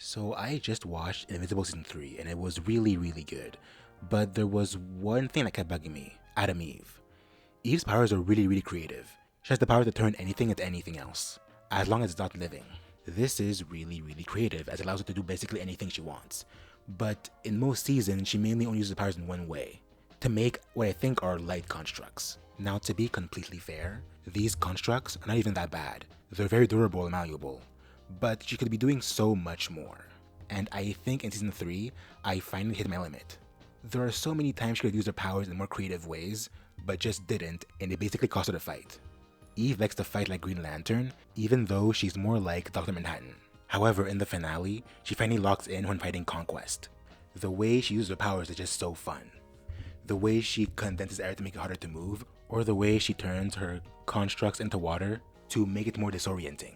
So I just watched Invincible Season 3 and it was really, really good. But there was one thing that kept bugging me. Adam Eve. Eve's powers are really, really creative. She has the power to turn anything into anything else, as long as it's not living. This is really, really creative as it allows her to do basically anything she wants. But in most seasons, she mainly only uses the powers in one way, to make what I think are light constructs. Now, to be completely fair, these constructs are not even that bad. They're very durable and malleable, but she could be doing so much more. And I think in Season 3, I finally hit my limit. There are so many times she could use her powers in more creative ways, but just didn't, and it basically cost her the fight. Eve likes to fight like Green Lantern, even though she's more like Dr. Manhattan. However, in the finale, she finally locks in when fighting Conquest. The way she uses her powers is just so fun. The way she condenses air to make it harder to move, or the way she turns her constructs into water to make it more disorienting.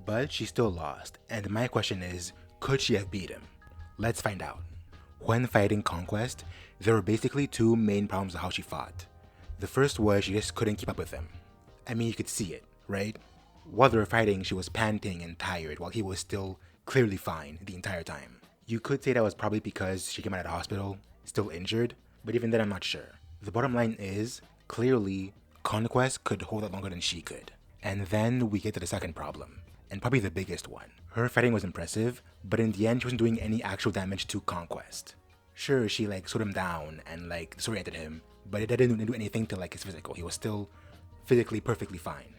But she still lost, and my question is, could she have beat him? Let's find out. When fighting Conquest, there were basically two main problems of how she fought. The first was she just couldn't keep up with him. I mean, you could see it, right? While they were fighting, she was panting and tired while he was still clearly fine the entire time. You could say that was probably because she came out of the hospital, still injured, but even then I'm not sure. The bottom line is, clearly, Conquest could hold out longer than she could. And then we get to the second problem, and probably the biggest one. Her fighting was impressive, but in the end she wasn't doing any actual damage to Conquest. Sure, she slowed him down and disoriented him, but it didn't do anything to his physical. He was still physically perfectly fine.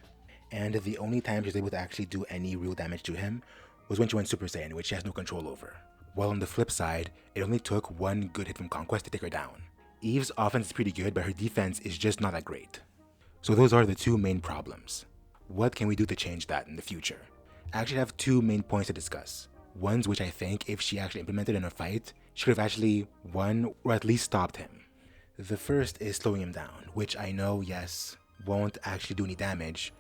And the only time she was able to actually do any real damage to him was when she went Super Saiyan, which she has no control over. While on the flip side, it only took one good hit from Conquest to take her down. Eve's offense is pretty good, but her defense is just not that great. So those are the two main problems. What can we do to change that in the future? I actually have two main points to discuss. Ones which I think if she actually implemented in a fight, she could have actually won or at least stopped him. The first is slowing him down, which I know, yes, won't actually do any damage,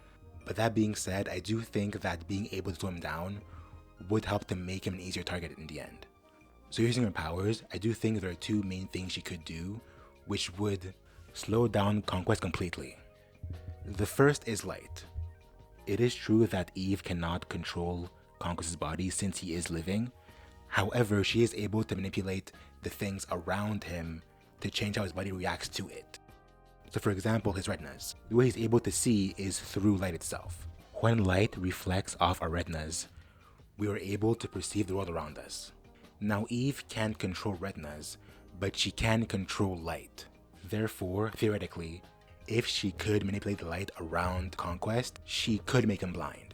but that being said, I do think that being able to slow him down would help to make him an easier target in the end. So using her powers, I do think there are two main things she could do which would slow down Conquest completely. The first is light. It is true that Eve cannot control Conquest's body since he is living. However, she is able to manipulate the things around him to change how his body reacts to it. So for example, his retinas. The way he's able to see is through light itself. When light reflects off our retinas, we are able to perceive the world around us. Now Eve can't control retinas, but she can control light. Therefore, theoretically, if she could manipulate the light around Conquest, she could make him blind.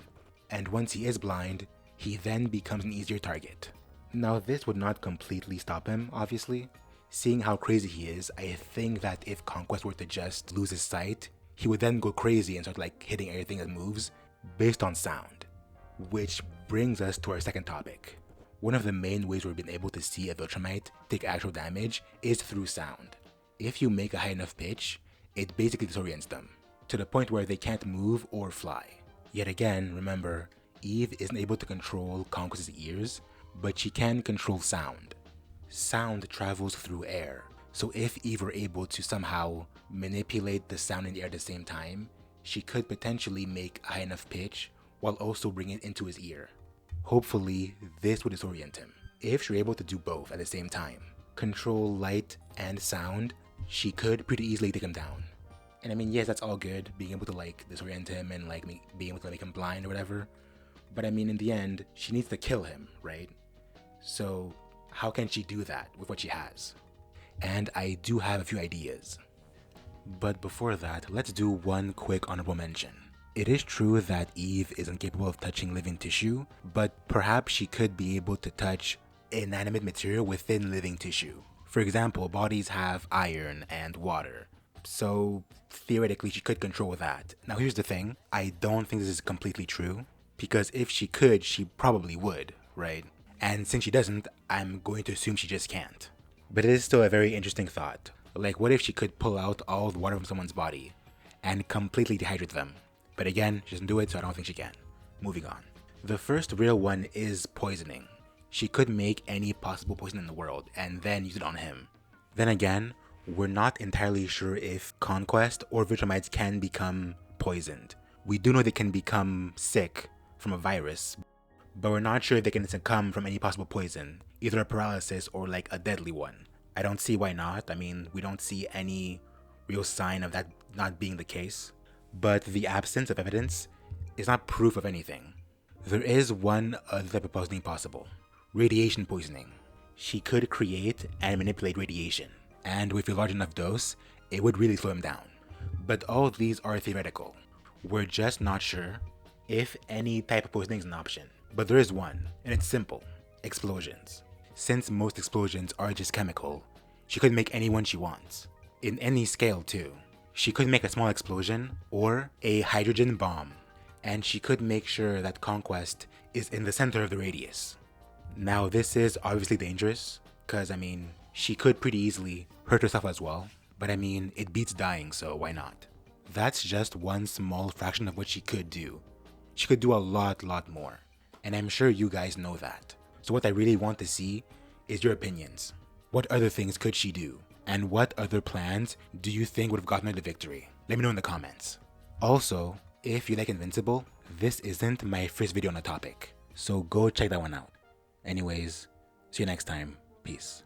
And once he is blind, he then becomes an easier target. Now this would not completely stop him, obviously. Seeing how crazy he is, I think that if Conquest were to just lose his sight, he would then go crazy and start hitting everything that moves based on sound. Which brings us to our second topic. One of the main ways we've been able to see a Viltrumite take actual damage is through sound. If you make a high enough pitch, it basically disorients them, to the point where they can't move or fly. Yet again, remember, Eve isn't able to control Conquest's ears, but she can control sound. Sound travels through air, so if Eve were able to somehow manipulate the sound in the air at the same time, she could potentially make a high enough pitch while also bringing it into his ear. Hopefully, this would disorient him. If she were able to do both at the same time, control light and sound, she could pretty easily take him down. And I mean, yes, that's all good, being able to disorient him and being able to make him blind or whatever. But I mean, in the end, she needs to kill him, right? So how can she do that with what she has? And I do have a few ideas. But before that, let's do one quick honorable mention. It is true that Eve is incapable of touching living tissue, but perhaps she could be able to touch inanimate material within living tissue. For example, bodies have iron and water, so theoretically she could control that. Now here's the thing, I don't think this is completely true, because if she could, she probably would, right? And since she doesn't, I'm going to assume she just can't. But it is still a very interesting thought. What if she could pull out all the water from someone's body and completely dehydrate them? But again, she doesn't do it, so I don't think she can. Moving on. The first real one is poisoning. She could make any possible poison in the world and then use it on him. Then again, we're not entirely sure if Conquest or Viltrumites can become poisoned. We do know they can become sick from a virus, but we're not sure if they can succumb from any possible poison, either a paralysis or like a deadly one. I don't see why not. I mean, we don't see any real sign of that not being the case. But the absence of evidence is not proof of anything. There is one other type of poisoning possible. Radiation poisoning. She could create and manipulate radiation, and with a large enough dose, it would really slow him down. But all of these are theoretical. We're just not sure if any type of poisoning is an option. But there is one, and it's simple. Explosions. Since most explosions are just chemical, she could make any one she wants. In any scale too. She could make a small explosion or a hydrogen bomb. And she could make sure that Conquest is in the center of the radius. Now this is obviously dangerous, cause I mean, she could pretty easily hurt herself as well. But I mean, it beats dying, so why not? That's just one small fraction of what she could do. She could do a lot more. And I'm sure you guys know that. So what I really want to see is your opinions. What other things could she do? And what other plans do you think would have gotten her the victory? Let me know in the comments. Also, if you like Invincible, this isn't my first video on the topic. So go check that one out. Anyways, see you next time. Peace.